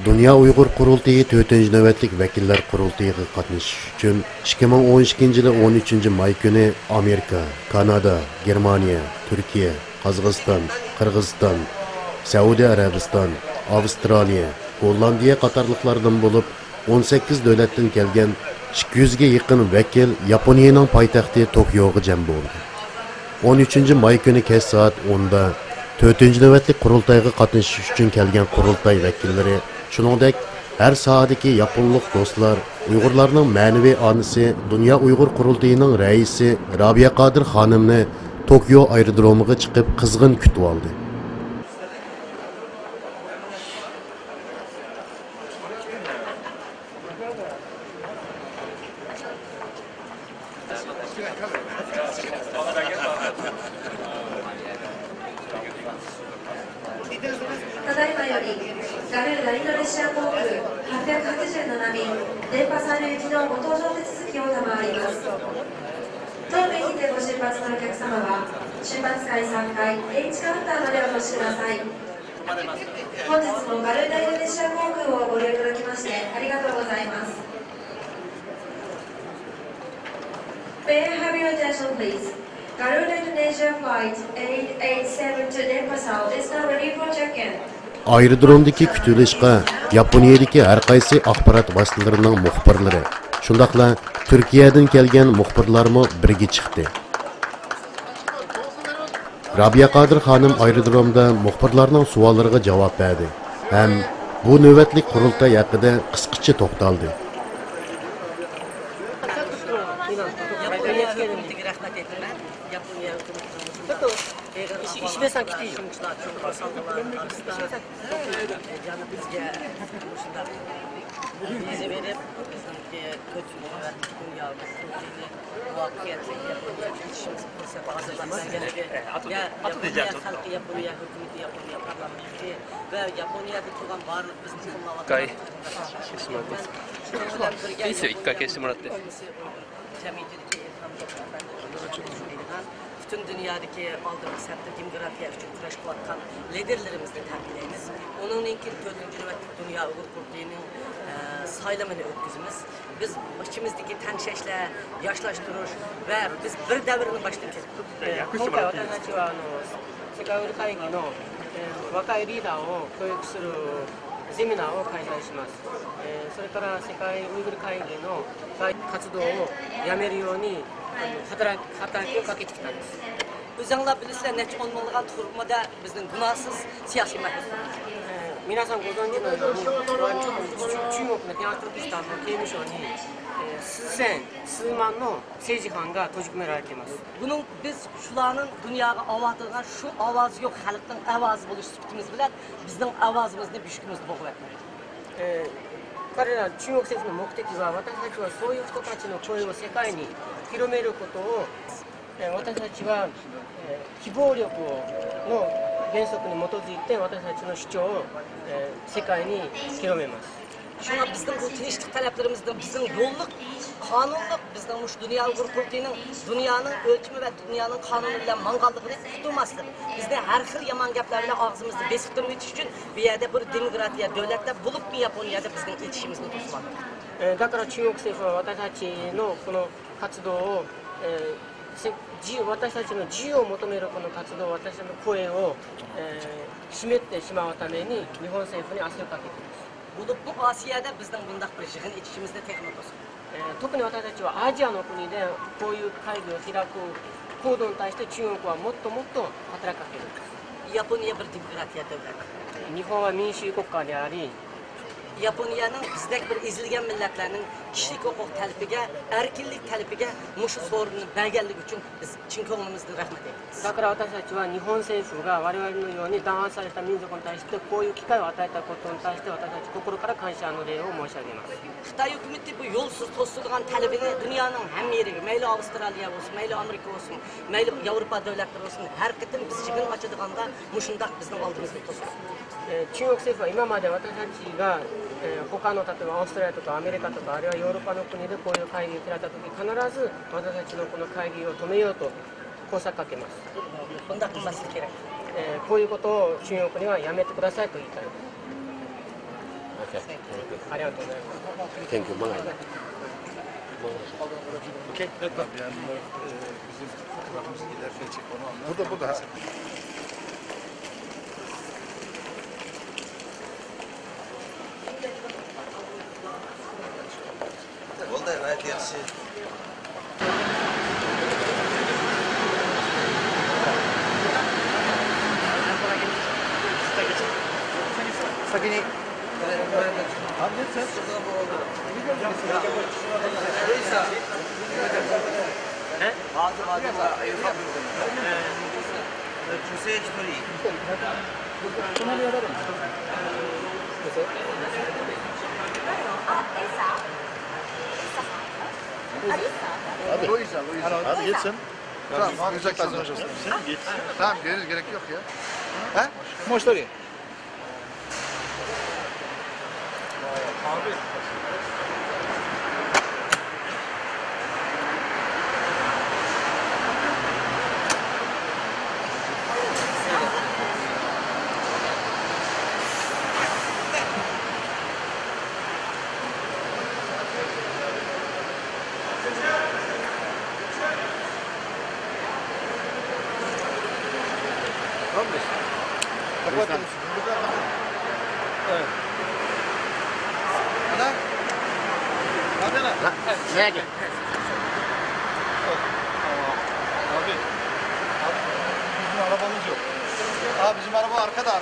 Dünya Uyghur Qurultayı 4-nji nöwetlik vekiller qurultayiga qatnaşyş üçin 2012 yılı 13 may günü Amerika, Kanada, Germaniya, Türkiye, Qazaqstan, Qırgızstan, Saudiya Arabistan, Avstraliya, Hollandiya qatarlıqlardan bolup 18 dövletden kelgen 200 ge yaqin vekil Yaponiyaning poytaxti Tokyoga jam boldi. 13 may günü kech saat 10da 4-nji nöwetlik qurultayga qatnaşyş üçin kelgen qurultay vekilleri shuningdek har sohadagi yaponlik do'stlar Uyg'urlarning ma'naviy onasi Dunyo Uyg'ur qurultayining raisi Robiya Qodir xonimni Tokyo aerodromiga chiqib qizg'in kutib oldi. May I have your attention, please? Garuda Indonesia flight 887 to Denpasar is now ready for check-in. Aerodromdaki kütülüşqa Yaponiyadagi har qaysi axborot vositalarining muxbirlari, shundaqla Turkiyadan kelgan muxbirlarmi birga chiqdi. Robiya Qodir xonim aerodromda muxbirlarning savollariga javob berdi. Ham bu navbatlik qurultay haqida qisqacha to'xtaldi. İşmesen gidiyor. Bize verip bizimki kötü Yaponiya hükümeti Yaponiya parlamenti ve Japonya'da tutan varlık bizim Kay. İyisi ilk kay kestim Murat'ta. Bütün dünyadaki aldığımız hatta demokrasiya için kuraş kılatkan liderlerimizni tebrik Onun için 4. nöbetlik Dünya Uyghur Qurultayı'nın saylamını ötküzümüz. Biz başımızdaki tenşeşle yaşlaştırır ve biz bir devrini baştan kesip. 今回私たちは世界ウイル会議の若いリーダーを教育するセミナーを開催します。それから世界ウイグル会議の活動をやめるように働きをかけてきたんです。 Özünler bilirler neçe olmalıgan turmada bizden günahsız siyasi mahkumlar. 皆さんご存知のように中国のティアントルキスタンの刑務所に数千、数万の政治犯が閉じ込められています。 Bunun biz şuların dünyaya avatılan şu avaz yok, halkın avazı buluş sütümüz bilen bizden avazımızda büşkümüzde boğu etmeli. 彼ら中国政府の目的は私たちはそういう人たちの声を世界に広めることを私たちは非暴力の原則に基づいて私たちの主張を世界に広めます。 Şuna bizden bu tinçlik taleplerimizden bizden yolluk, kanunluk, bizden bu Dünya Uyghur Qurultayı'nın dünyanın ölçümü ve dünyanın kanunu ile mangallıqını tutulmasıdır. Bizde her xil yaman gaplarla ağzımızda besittirip yetiş için bir yerde bir demokratiya, devletler bulup bir Yaponya'da bizden yetişimizni tutmalıdır. だから中国政府は私たちのこの活動を私たちの自由を求めるこの活動、私たちの声を湿ってしまうために日本政府に圧力をかけています。 Bu Asya'da bizden bundak bir jığın yetişimizde teknik olsun. 特に私たちはアジアの国でこういう会議を開く行動に対して中国はもっともっと働きかけるんです。 Japonya bir demokratiya devleti. 日本は民主主義国家であり、 Japonya'nın bizdeki bir ezilgen milletlerinin kishilik huquq talabiga, erkinlik talabiga mushu so'rinni berganligi uchun biz chin ko'nglimizdan rahmat aytamiz. だから私たちは日本政府が我々のように弾圧された民族に対してこういう機会を与えたことに対して私たち心から感謝の礼を申し上げます。 Xitoy hukumati bu yo'lsiz to'silgan talabini dunyoning hamma yeriga, mayli Avstraliya bo'lsin, mayli Amerika bo'lsin, mayli Yevropa davlatlari bo'lsin, har qatim biz chigin ochadiganida mushundaq bizning oldimizga to'siladi. 中国政府は今まで私たちが、他の例えばオーストラリアとかアメリカとかあるいはヨーロッパの国でこういう会議を開いた時必ず私たちのこの会議を止めようと工作かけます。 Bunday qilmaslik kerak. こういうことを中国にはやめてくださいと言いたいです。 ありがとうございます。 Thank you. Bye. Burada. Oldu evet yaxşı. Sakini. Kuzey Story. Abi geçsin. Tamam, uzaklaşın. Tamam, gerek yok ya. He? Moştori. Abi. Kapat. Evet. Ana. Hadi lan. Nereye gel? Abi. Abi bizim arabamız yok. Abi bizim araba arkada.